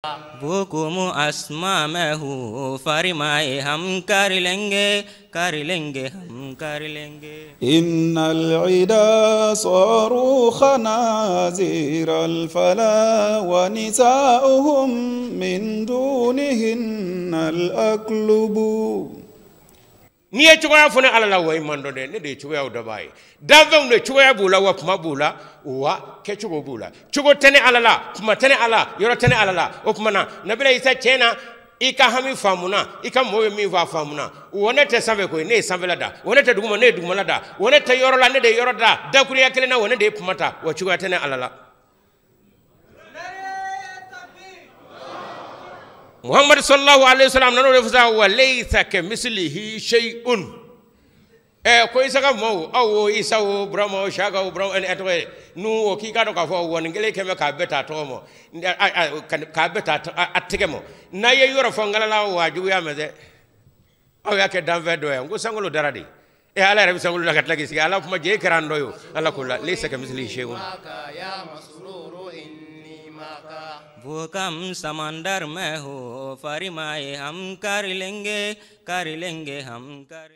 वो कुम अस्मा में हूँ फरमाए हम कर लेंगे हम कर लेंगे। इन्नल इदा सारू खनाज़िरल फला व निसाउहुम मिन दूनिहिन्नल अक्लुबु। ni ye cogoya fo ne ala la way mando de ne de cogoya do bay davon de cogoya bula wa kuma bula wa ke cogo bula cogo tane ala la kuma tane ala yoro tane ala la o kuma na nabila isa chena ika hami famuna ika moyo mi va famuna wona te sambe ko ne sambe la da wona te duguma ne duguma la da wona te yoro la ne de yoro da da kuriya kele na wona de pumata wa cogoya tane ala la. Muhammad sallallahu alaihi wasallam nano refusa wa laysa kamithlihi shay'un ko isaka mo awo isawo bramo shaka bramo en etwe nu o ki ka do ka fo won ngele keme ka beta to mo ka beta atike mo na ye yoro fo ngala la wa ju ya meze aw ya ke dan vedo ya ngo sangolo daradi e ala rabi sangolo la katla gisi ala kuma je karando yo ala kula laysa kamithlihi shay'un. वो कम समंदर में हो फरमाए हम कर लेंगे हम कर